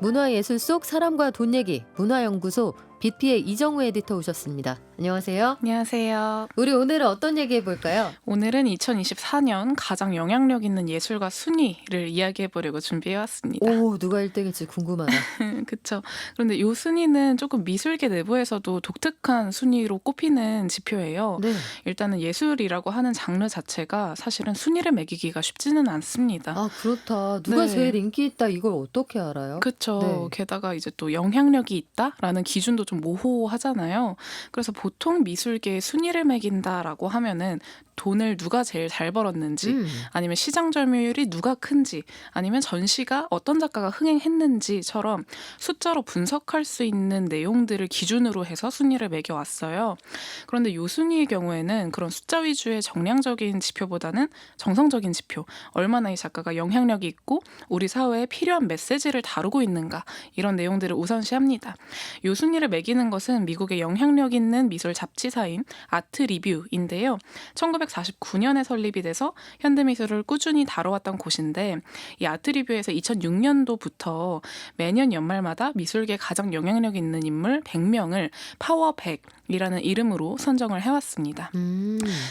문화예술 속 사람과 돈 얘기, 문화연구소 BP의 이정우 에디터 오셨습니다. 안녕하세요. 안녕하세요. 우리 오늘은 어떤 얘기 해볼까요? 오늘은 2024년 가장 영향력 있는 예술가 순위를 이야기해보려고 준비해왔습니다. 오, 누가 1등일지 궁금하다. 그쵸. 그런데 이 순위는 조금 미술계 내부에서도 독특한 순위로 꼽히는 지표예요. 네. 일단은 예술이라고 하는 장르 자체가 사실은 순위를 매기기가 쉽지는 않습니다. 아, 그렇다. 누가 네. 제일 인기 있다 이걸 어떻게 알아요? 그쵸. 네. 게다가 이제 또 영향력이 있다라는 기준도 좀 모호하잖아요. 그래서 보통 미술계의 순위를 매긴다라고 하면은 돈을 누가 제일 잘 벌었는지, 아니면 시장 점유율이 누가 큰지, 아니면 전시가 어떤 작가가 흥행했는지처럼 숫자로 분석할 수 있는 내용들을 기준으로 해서 순위를 매겨왔어요. 그런데 요 순위의 경우에는 그런 숫자 위주의 정량적인 지표보다는 정성적인 지표, 얼마나 이 작가가 영향력이 있고 우리 사회에 필요한 메시지를 다루고 있는가, 이런 내용들을 우선시합니다. 요 순위를 매기는 것은 미국의 영향력 있는 미술 잡지사인 아트 리뷰인데요. 1949년에 설립이 돼서 현대미술을 꾸준히 다뤄왔던 곳인데, 이 아트 리뷰에서 2006년도부터 매년 연말마다 미술계 가장 영향력 있는 인물 100명을 파워 100이라는 이름으로 선정을 해왔습니다.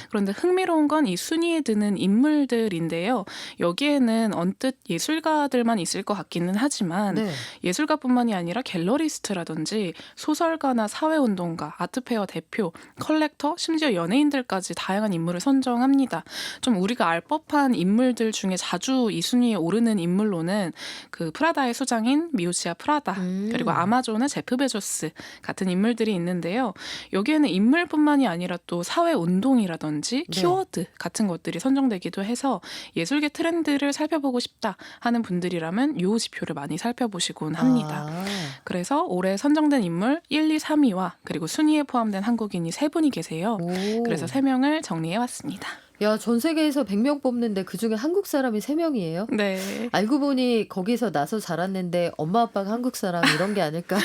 그런데 흥미로운 건 이 순위에 드는 인물들인데요. 여기에는 언뜻 예술가들만 있을 것 같기는 하지만 네. 예술가뿐만이 아니라 갤러리스트라든지 소설가나 사회운동가, 아트페어 대표, 컬렉터, 심지어 연예인들까지 다양한 인물을 선정합니다. 좀 우리가 알 법한 인물들 중에 자주 이 순위에 오르는 인물로는 그 프라다의 수장인 미우치아 프라다, 그리고 아마존의 제프 베조스 같은 인물들이 있는데요. 여기에는 인물뿐만이 아니라 또 사회운동이라든지 네. 키워드 같은 것들이 선정되기도 해서 예술계 트렌드를 살펴보고 싶다 하는 분들이라면 이 지표를 많이 살펴보시곤 합니다. 아, 그래서 올해 선정된 인물 1, 2, 3위와 그리고 순위에 포함된 한국인이 3분이 계세요. 오. 그래서 3명을 정리해왔습니다. 야, 전 세계에서 100명 뽑는데 그중에 한국 사람이 3명이에요? 네. 알고 보니 거기서 나서 자랐는데 엄마 아빠가 한국 사람 이런 게 아닐까?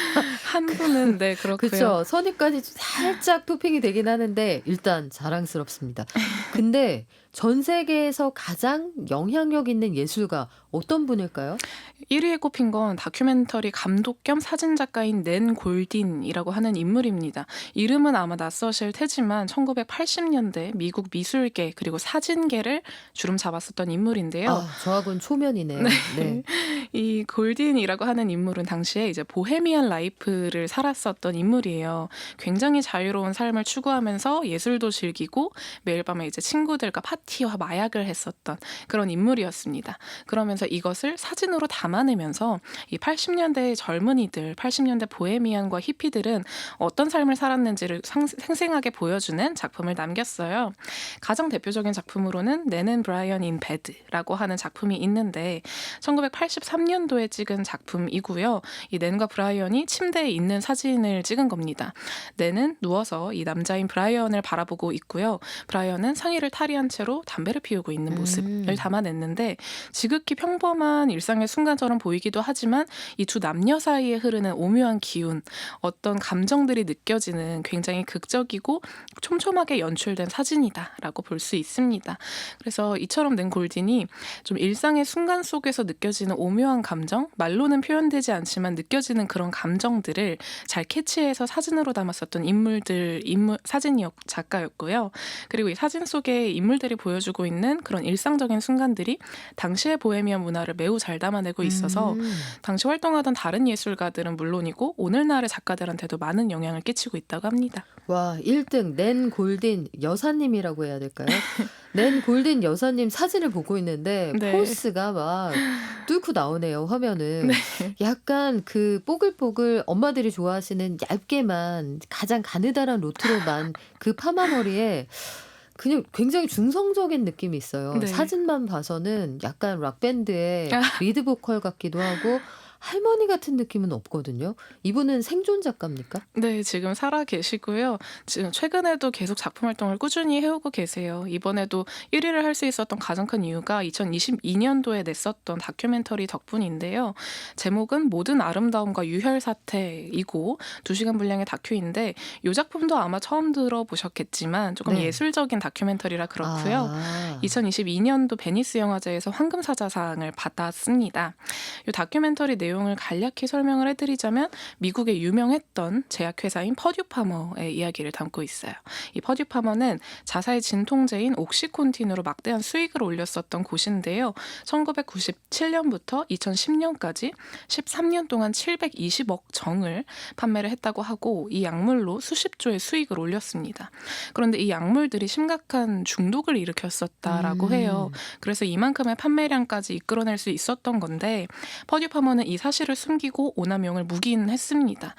한 분은 네, 그렇고요. 그렇죠. 선입까지 살짝 토핑이 되긴 하는데 일단 자랑스럽습니다. 근데 전 세계에서 가장 영향력 있는 예술가 어떤 분일까요? 1위에 꼽힌 건 다큐멘터리 감독 겸 사진작가인 낸 골딘이라고 하는 인물입니다. 이름은 아마 낯서실 테지만 1980년대 미국 미술계 그리고 사진계를 주름 잡았었던 인물인데요. 아, 저하고는 초면이네요. 네. 이 골딘이라고 하는 인물은 당시에 이제 보헤미안 라이프를 살았었던 인물이에요. 굉장히 자유로운 삶을 추구하면서 예술도 즐기고 매일 밤에 이제 친구들과 파티와 마약을 했었던 그런 인물이었습니다. 그러면서 이것을 사진으로 담아내면서 이 80년대의 젊은이들, 80년대 보헤미안과 히피들은 어떤 삶을 살았는지를 생생하게 보여주는 작품을 남겼어요. 가장 대표적인 작품으로는 낸 브라이언 인 베드라고 하는 작품이 있는데 1983년도에 찍은 작품이고요. 이 낸과 브라이언이 침대에 있는 사진을 찍은 겁니다. 낸은 누워서 이 남자인 브라이언을 바라보고 있고요. 브라이언은 상의를 탈의한 채로 담배를 피우고 있는 모습을 담아냈는데 지극히 평범한 일상의 순간처럼 보이기도 하지만 이 두 남녀 사이에 흐르는 오묘한 기운, 어떤 감정들이 느껴지는 굉장히 극적이고 촘촘하게 연출된 사진이다라고 볼 수 있습니다. 그래서 이처럼 낸 골딘이 좀 일상의 순간 속에서 느껴지는 오묘한 감정, 말로는 표현되지 않지만 느껴지는 그런 감정들을 잘 캐치해서 사진으로 담았었던 작가였고요. 그리고 이 사진 속에 인물들이 보여주고 있는 그런 일상적인 순간들이 당시의 보헤미안 문화를 매우 잘 담아내고 있어서 당시 활동하던 다른 예술가들은 물론이고 오늘날의 작가들한테도 많은 영향을 끼치고 있다고 합니다. 와, 1등 낸 골딘 여사님이라고 해야 될까요? 낸 골딘 여사님 사진을 보고 있는데 네. 포스가 막 뚫고 나오네요, 화면을. 약간 그 뽀글뽀글 엄마들이 좋아하시는 얇게만 가장 가느다란 로트로만 그 파마 머리에 그냥 굉장히 중성적인 느낌이 있어요. 네. 사진만 봐서는 약간 락밴드의 리드 보컬 같기도 하고 할머니 같은 느낌은 없거든요. 이분은 생존 작가입니까? 네, 지금 살아 계시고요. 지금 최근에도 계속 작품 활동을 꾸준히 해오고 계세요. 이번에도 1위를 할 수 있었던 가장 큰 이유가 2022년도에 냈었던 다큐멘터리 덕분인데요. 제목은 모든 아름다움과 유혈 사태이고 2시간 분량의 다큐인데 이 작품도 아마 처음 들어보셨겠지만 조금 네. 예술적인 다큐멘터리라 그렇고요. 2022년도 베니스 영화제에서 황금사자상을 받았습니다. 이 다큐멘터리 내용 내용을 간략히 설명을 해드리자면 미국의 유명했던 제약회사인 퍼듀 파머의 이야기를 담고 있어요. 이 퍼듀 파머는 자사의 진통제인 옥시콘틴으로 막대한 수익을 올렸었던 곳인데요. 1997년부터 2010년까지 13년 동안 720억 정을 판매를 했다고 하고 이 약물로 수십 조의 수익을 올렸습니다. 그런데 이 약물들이 심각한 중독을 일으켰었다라고 해요. 그래서 이만큼의 판매량까지 이끌어낼 수 있었던 건데 퍼듀 파머는 이 사실을 숨기고 오남용을 묵인했습니다.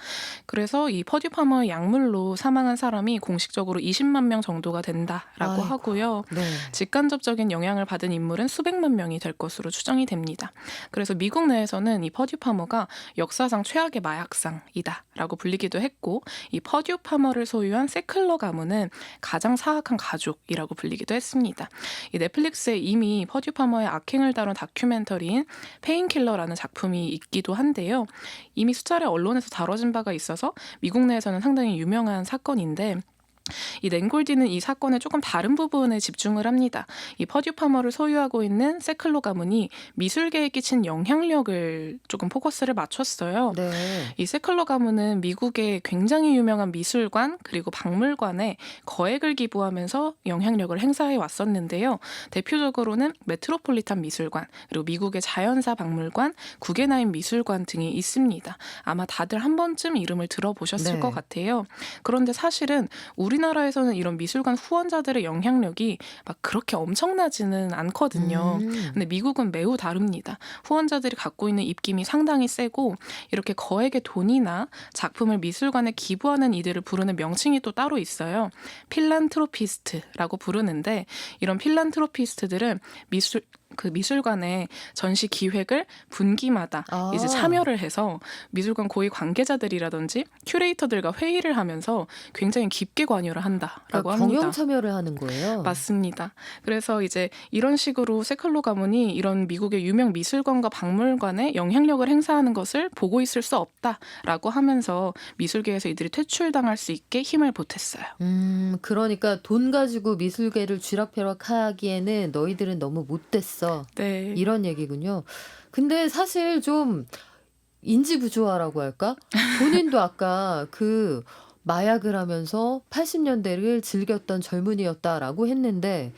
그래서 이 퍼듀 파머의 약물로 사망한 사람이 공식적으로 20만 명 정도가 된다라고 아이고. 하고요. 네. 직간접적인 영향을 받은 인물은 수백만 명이 될 것으로 추정이 됩니다. 그래서 미국 내에서는 이 퍼듀 파머가 역사상 최악의 마약상이다라고 불리기도 했고 이 퍼듀 파머를 소유한 세클러 가문은 가장 사악한 가족이라고 불리기도 했습니다. 이 넷플릭스에 이미 퍼듀 파머의 악행을 다룬 다큐멘터리인 페인킬러라는 작품이 있기도 한데요. 이미 수차례 언론에서 다뤄진 바가 있어서 미국 내에서는 상당히 유명한 사건인데 이 낸골디는 이 사건의 조금 다른 부분에 집중을 합니다. 이 퍼듀 파머를 소유하고 있는 세클로 가문이 미술계에 끼친 영향력을 조금 포커스를 맞췄어요. 네. 이 세클러 가문은 미국의 굉장히 유명한 미술관 그리고 박물관에 거액을 기부하면서 영향력을 행사해 왔었는데요. 대표적으로는 메트로폴리탄 미술관 그리고 미국의 자연사 박물관, 구겐하임 미술관 등이 있습니다. 아마 다들 한 번쯤 이름을 들어보셨을 네. 것 같아요. 그런데 사실은 우리나라에서는 이런 미술관 후원자들의 영향력이 막 그렇게 엄청나지는 않거든요. 근데 미국은 매우 다릅니다. 후원자들이 갖고 있는 입김이 상당히 세고 이렇게 거액의 돈이나 작품을 미술관에 기부하는 이들을 부르는 명칭이 또 따로 있어요. 필란트로피스트라고 부르는데 이런 필란트로피스트들은 미술관의 전시 기획을 분기마다 아. 이제 참여를 해서 미술관 고위 관계자들이라든지 큐레이터들과 회의를 하면서 굉장히 깊게 관여를 한다라고 그러니까 합니다. 경영 참여를 하는 거예요. 맞습니다. 그래서 이제 이런 식으로 세클로 가문이 이런 미국의 유명 미술관과 박물관에 영향력을 행사하는 것을 보고 있을 수 없다라고 하면서 미술계에서 이들이 퇴출당할 수 있게 힘을 보탰어요. 그러니까 돈 가지고 미술계를 쥐락펴락하기에는 너희들은 너무 못됐어. 네. 이런 얘기군요. 근데 사실 좀 인지 부조화라고 할까? 본인도 아까 그 마약을 하면서 80년대를 즐겼던 젊은이였다라고 했는데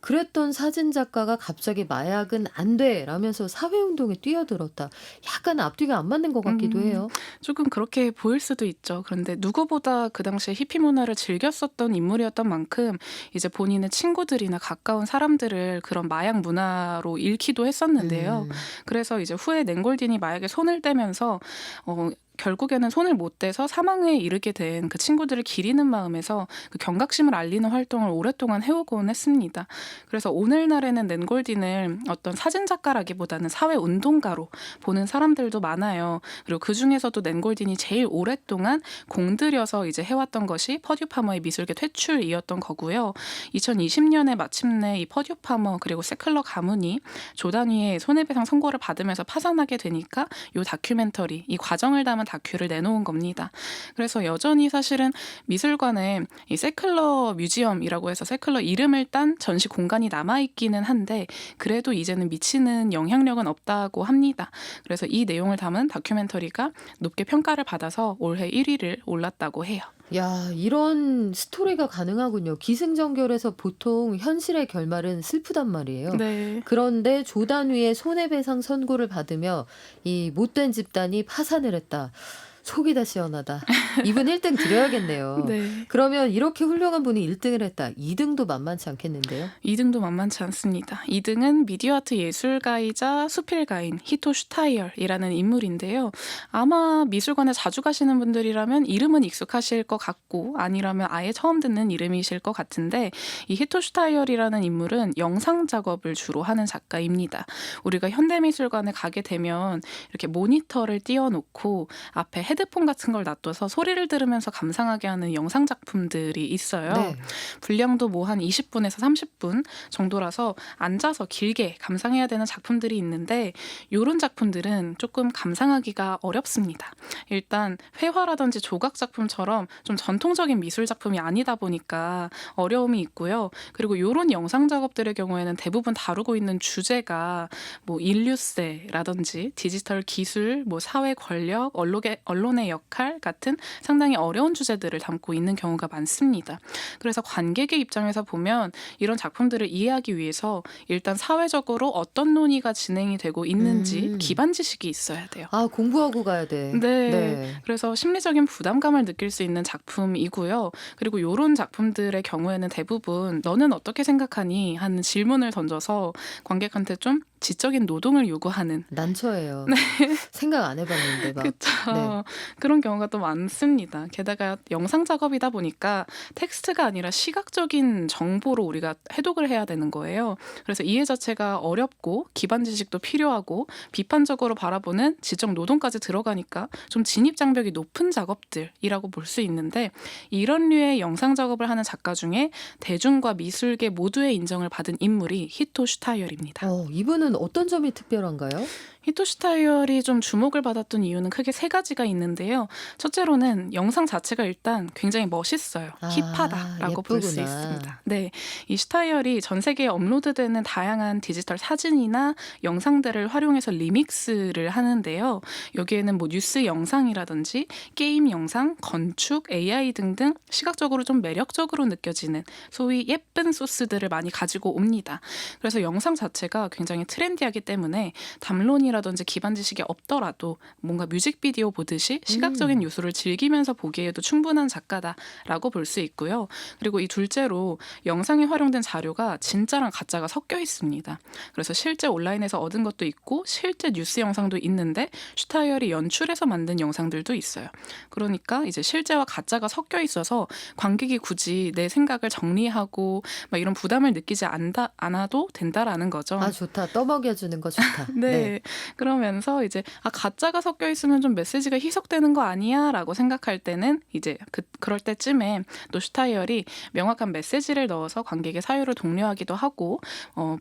그랬던 사진작가가 갑자기 마약은 안 돼! 라면서 사회운동에 뛰어들었다. 약간 앞뒤가 안 맞는 것 같기도 해요. 조금 그렇게 보일 수도 있죠. 그런데 누구보다 그 당시에 히피 문화를 즐겼었던 인물이었던 만큼 이제 본인의 친구들이나 가까운 사람들을 그런 마약 문화로 잃기도 했었는데요. 그래서 이제 후에 낸골딘이 마약에 손을 떼면서 결국에는 손을 못 떼서 사망에 이르게 된 그 친구들을 기리는 마음에서 그 경각심을 알리는 활동을 오랫동안 해오곤 했습니다. 그래서 오늘날에는 낸골딘을 어떤 사진작가라기보다는 사회운동가로 보는 사람들도 많아요. 그리고 그 중에서도 낸골딘이 제일 오랫동안 공들여서 이제 해왔던 것이 퍼듀 파머의 미술계 퇴출이었던 거고요. 2020년에 마침내 이 퍼듀 파머 그리고 세클러 가문이 조단위의 손해배상 선고를 받으면서 파산하게 되니까 이 다큐멘터리, 이 과정을 담은 다큐를 내놓은 겁니다. 그래서 여전히 사실은 미술관에 이 세클러 뮤지엄이라고 해서 세클러 이름을 딴 전시 공간이 남아있기는 한데 그래도 이제는 미치는 영향력은 없다고 합니다. 그래서 이 내용을 담은 다큐멘터리가 높게 평가를 받아서 올해 1위를 올랐다고 해요. 야, 이런 스토리가 가능하군요. 기승전결해서 보통 현실의 결말은 슬프단 말이에요. 네. 그런데 조단위의 손해배상 선고를 받으며 이 못된 집단이 파산을 했다. 속이 다 시원하다. 이분 1등 드려야겠네요. 네. 그러면 이렇게 훌륭한 분이 1등을 했다. 2등도 만만치 않겠는데요? 2등도 만만치 않습니다. 2등은 미디어 아트 예술가이자 수필가인 히토 슈타이얼이라는 인물인데요. 아마 미술관에 자주 가시는 분들이라면 이름은 익숙하실 것 같고 아니라면 아예 처음 듣는 이름이실 것 같은데 이 히토 슈타이얼이라는 인물은 영상 작업을 주로 하는 작가입니다. 우리가 현대미술관에 가게 되면 이렇게 모니터를 띄워놓고 앞에 헤드폰 같은 걸 놔둬서 소리를 들으면서 감상하게 하는 영상 작품들이 있어요. 네. 분량도 뭐 한 20분에서 30분 정도라서 앉아서 길게 감상해야 되는 작품들이 있는데 이런 작품들은 조금 감상하기가 어렵습니다. 일단 회화라든지 조각 작품처럼 좀 전통적인 미술 작품이 아니다 보니까 어려움이 있고요. 그리고 이런 영상 작업들의 경우에는 대부분 다루고 있는 주제가 뭐 인류세라든지 디지털 기술, 뭐 사회 권력, 언론의 역할 같은 상당히 어려운 주제들을 담고 있는 경우가 많습니다. 그래서 관객의 입장에서 보면 이런 작품들을 이해하기 위해서 일단 사회적으로 어떤 논의가 진행이 되고 있는지 음. 기반 지식이 있어야 돼요. 아, 공부하고 가야 돼. 네. 네. 그래서 심리적인 부담감을 느낄 수 있는 작품이고요. 그리고 이런 작품들의 경우에는 대부분 너는 어떻게 생각하니? 하는 질문을 던져서 관객한테 좀 지적인 노동을 요구하는 난처해요. 생각 안 해봤는데 막. 그렇죠. 네. 그런 경우가 또 많습니다. 게다가 영상 작업이다 보니까 텍스트가 아니라 시각적인 정보로 우리가 해독을 해야 되는 거예요. 그래서 이해 자체가 어렵고 기반 지식도 필요하고 비판적으로 바라보는 지적 노동까지 들어가니까 좀 진입 장벽이 높은 작업들이라고 볼 수 있는데 이런 류의 영상 작업을 하는 작가 중에 대중과 미술계 모두의 인정을 받은 인물이 히토 슈타이어입니다. 이분은 어떤 점이 특별한가요? 히토 슈타이어이 좀 주목을 받았던 이유는 크게 세 가지가 있는데요. 첫째로는 영상 자체가 일단 굉장히 멋있어요. 아, 힙하다라고 볼 수 예쁘구나. 있습니다. 네, 이 슈타이어이 전 세계에 업로드되는 다양한 디지털 사진이나 영상들을 활용해서 리믹스를 하는데요. 여기에는 뭐 뉴스 영상이라든지 게임 영상, 건축, AI 등등 시각적으로 좀 매력적으로 느껴지는 소위 예쁜 소스들을 많이 가지고 옵니다. 그래서 영상 자체가 굉장히 트렌디하기 때문에 담론이라든지 기반 지식이 없더라도 뭔가 뮤직비디오 보듯이 시각적인 요소를 즐기면서 보기에도 충분한 작가다라고 볼 수 있고요. 그리고 이 둘째로 영상에 활용된 자료가 진짜랑 가짜가 섞여 있습니다. 그래서 실제 온라인에서 얻은 것도 있고 실제 뉴스 영상도 있는데 슈타이어이 연출해서 만든 영상들도 있어요. 그러니까 이제 실제와 가짜가 섞여 있어서 관객이 굳이 내 생각을 정리하고 막 이런 부담을 느끼지 않아도 된다라는 거죠. 아, 좋다. 떠먹여주는 거 좋다. 네. 그러면서 이제 가짜가 섞여 있으면 좀 메시지가 희석되는 거 아니야라고 생각할 때는 이제 그럴 때쯤에 또 슈타이어이 명확한 메시지를 넣어서 관객의 사유를 독려하기도 하고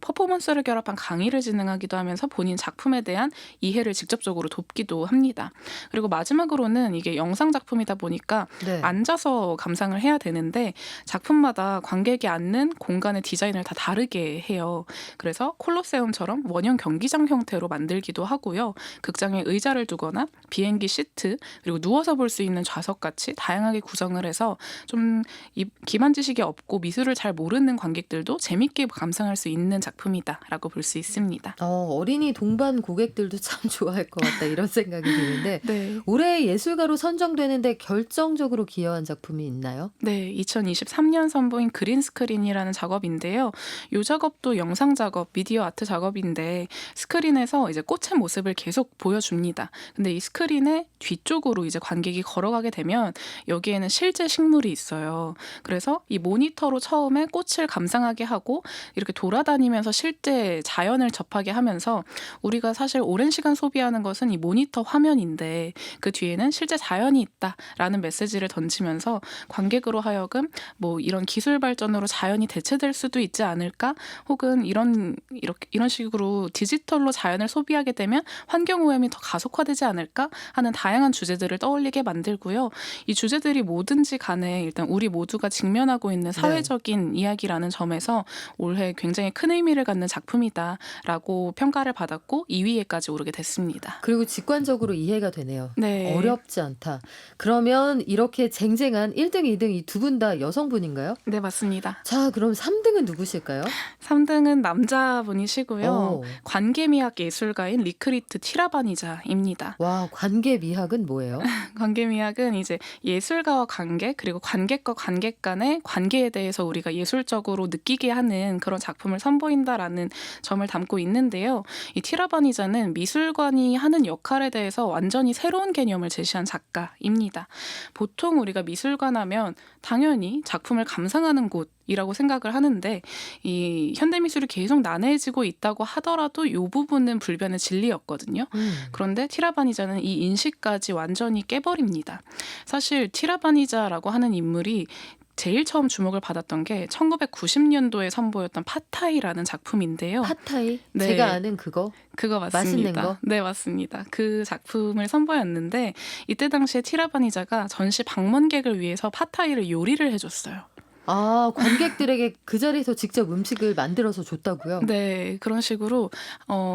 퍼포먼스를 결합한 강의를 진행하기도 하면서 본인 작품에 대한 이해를 직접적으로 돕기도 합니다. 그리고 마지막으로는 이게 영상 작품이다 보니까 네. 앉아서 감상을 해야 되는데 작품마다 관객이 앉는 공간의 디자인을 다 다르게 해요. 그래서 콜로세움처럼 원형 경기장 형태로 만들기도 하고요. 극장에 의자를 두거나 비행기 시트 그리고 누워서 볼 수 있는 좌석같이 다양하게 구성을 해서 좀 기반 지식이 없고 미술을 잘 모르는 관객들도 재밌게 감상할 수 있는 작품이다라고 볼 수 있습니다. 어린이 동반 고객들도 참 좋아할 것 같다 이런 생각이 드는데 네. 올해 예술가로 선정되는데 결정적으로 기여한 작품이 있나요? 네, 2023년 선보인 그린스크린이라는 작업인데요. 이 작업도 영상 작업, 미디어 아트 작업인데 스크린에서 이제 꽃의 모습을 계속 보여줍니다. 근데 이 스크린의 뒤쪽으로 이제 관객이 걸어가게 되면 여기에는 실제 식물이 있어요. 그래서 이 모니터로 처음에 꽃을 감상하게 하고 이렇게 돌아다니면서 실제 자연을 접하게 하면서 우리가 사실 오랜 시간 소비하는 것은 이 모니터 화면인데 그 뒤에는 실제 자연이 있다라는 메시지를 던지면서 관객으로 하여금 뭐 이런 기술 발전으로 자연이 대체될 수도 있지 않을까? 혹은 이런 식으로 디지털로 자연을 소비하게 되면 환경 오염이 더 가속화되지 않을까 하는 다양한 주제들을 떠올리게 만들고요. 이 주제들이 뭐든지 간에 일단 우리 모두가 직면하고 있는 사회적인 이야기라는 점에서 올해 굉장히 큰 의미를 갖는 작품이다라고 평가를 받았고 2위에까지 오르게 됐습니다. 그리고 직관적으로 이해가 되네요. 네. 어렵지 않다. 그러면 이렇게 쟁쟁한 1등, 2등 이 두 분 다 여성분인가요? 네, 맞습니다. 자, 그럼 3등은 누구실까요? 3등은 남자분이시고요. 오. 관계미학 예술가인 리크리트 티라바니자입니다. 와, 관계 미학은 뭐예요? 관계미학은 이제 예술가와 관객 그리고 관객과 관객 간의 관계에 대해서 우리가 예술적으로 느끼게 하는 그런 작품을 선보인다라는 점을 담고 있는데요. 이 티라바니자는 미술관이 하는 역할에 대해서 완전히 새로운 개념을 제시한 작가입니다. 보통 우리가 미술관 하면 당연히 작품을 감상하는 곳 이라고 생각을 하는데 이 현대미술이 계속 난해해지고 있다고 하더라도 이 부분은 불변의 진리였거든요. 그런데 티라바니자는 이 인식까지 완전히 깨버립니다. 사실 티라바니자라고 하는 인물이 제일 처음 주목을 받았던 게 1990년도에 선보였던 팟타이라는 작품인데요. 팟타이? 네. 제가 아는 그거? 그거 맛있는 맞습니다. 거? 네, 맞습니다. 그 작품을 선보였는데 이때 당시에 티라바니자가 전시 방문객을 위해서 팟타이를 요리를 해줬어요. 아, 관객들에게 그 자리에서 직접 음식을 만들어서 줬다고요? 네, 그런 식으로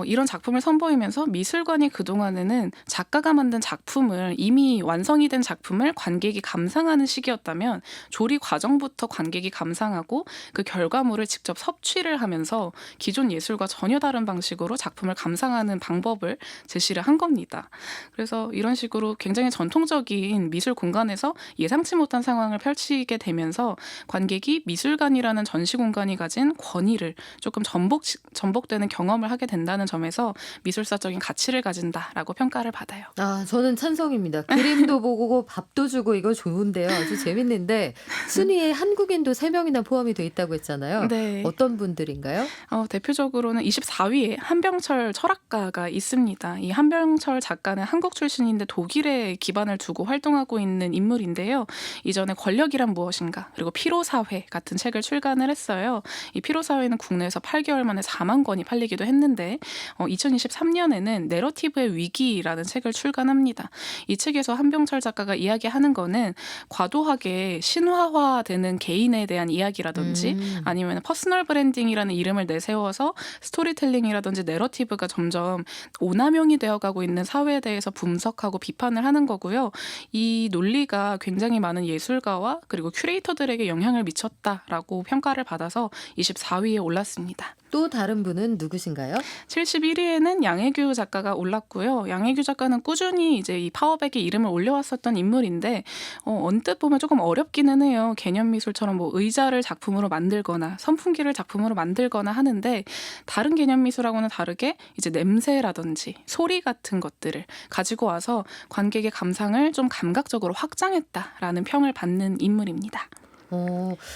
이런 작품을 선보이면서 미술관이 그동안에는 작가가 만든 작품을 이미 완성이 된 작품을 관객이 감상하는 시기였다면 조리 과정부터 관객이 감상하고 그 결과물을 직접 섭취를 하면서 기존 예술과 전혀 다른 방식으로 작품을 감상하는 방법을 제시를 한 겁니다. 그래서 이런 식으로 굉장히 전통적인 미술 공간에서 예상치 못한 상황을 펼치게 되면서 관객이 미술관이라는 전시 공간이 가진 권위를 조금 전복되는 경험을 하게 된다는 점에서 미술사적인 가치를 가진다라고 평가를 받아요. 아, 저는 찬성입니다. 그림도 보고 밥도 주고 이거 좋은데요. 아주 재밌는데 순위에 한국인도 3명이나 포함이 돼 있다고 했잖아요. 네. 어떤 분들인가요? 대표적으로는 24위에 한병철 철학가가 있습니다. 이 한병철 작가는 한국 출신인데 독일에 기반을 두고 활동하고 있는 인물인데요. 이전에 권력이란 무엇인가 그리고 피로사회 같은 책을 출간을 했어요. 이 피로사회는 국내에서 8개월 만에 4만 권이 팔리기도 했는데 2023년에는 내러티브의 위기라는 책을 출간합니다. 이 책에서 한병철 작가가 이야기하는 거는 과도하게 신화화되는 개인에 대한 이야기라든지 아니면 퍼스널 브랜딩이라는 이름을 내세워서 스토리텔링이라든지 내러티브가 점점 오남용이 되어가고 있는 사회에 대해서 분석하고 비판을 하는 거고요. 이 논리가 굉장히 많은 예술가와 그리고 큐레이터들에게 영향을 미쳤다라고 평가를 받아서 24위에 올랐습니다. 또 다른 분은 누구신가요? 71위에는 양혜규 작가가 올랐고요. 양혜규 작가는 꾸준히 이제 이 파워백에 이름을 올려왔었던 인물인데 언뜻 보면 조금 어렵기는 해요. 개념 미술처럼 뭐 의자를 작품으로 만들거나 선풍기를 작품으로 만들거나 하는데 다른 개념 미술하고는 다르게 이제 냄새라든지 소리 같은 것들을 가지고 와서 관객의 감상을 좀 감각적으로 확장했다라는 평을 받는 인물입니다.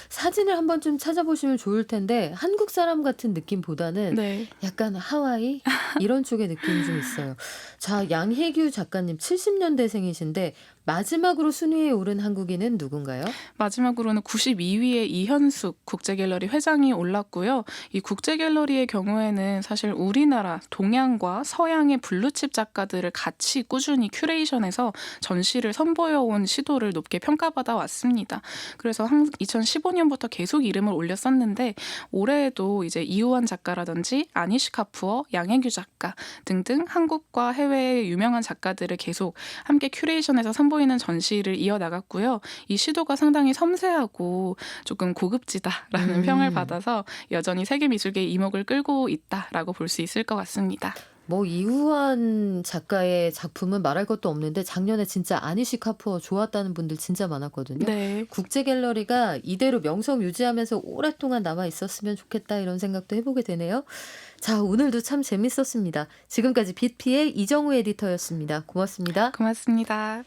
사진을 한번 좀 찾아보시면 좋을 텐데 한국 사람 같은 느낌보다는 네. 약간 하와이 이런 쪽의 느낌이 좀 있어요. 자, 양혜규 작가님 70년대생이신데 마지막으로 순위에 오른 한국인은 누군가요? 마지막으로는 92위에 이현숙 국제갤러리 회장이 올랐고요. 이 국제갤러리의 경우에는 사실 우리나라 동양과 서양의 블루칩 작가들을 같이 꾸준히 큐레이션해서 전시를 선보여온 시도를 높게 평가받아 왔습니다. 그래서 2015년부터 계속 이름을 올렸었는데 올해에도 이제 이우환 작가라든지 아니시 카푸어, 양혜규 작가 등등 한국과 해외의 유명한 작가들을 계속 함께 큐레이션해서 선보이는 전시를 이어나갔고요. 이 시도가 상당히 섬세하고 조금 고급지다라는 평을 받아서 여전히 세계 미술계의 이목을 끌고 있다라고 볼 수 있을 것 같습니다. 뭐 이우환 작가의 작품은 말할 것도 없는데 작년에 진짜 아니시 카푸어 좋았다는 분들 진짜 많았거든요. 네. 국제갤러리가 이대로 명성 유지하면서 오랫동안 남아 있었으면 좋겠다 이런 생각도 해보게 되네요. 자, 오늘도 참 재밌었습니다. 지금까지 빛피의 이정우 에디터였습니다. 고맙습니다. 고맙습니다.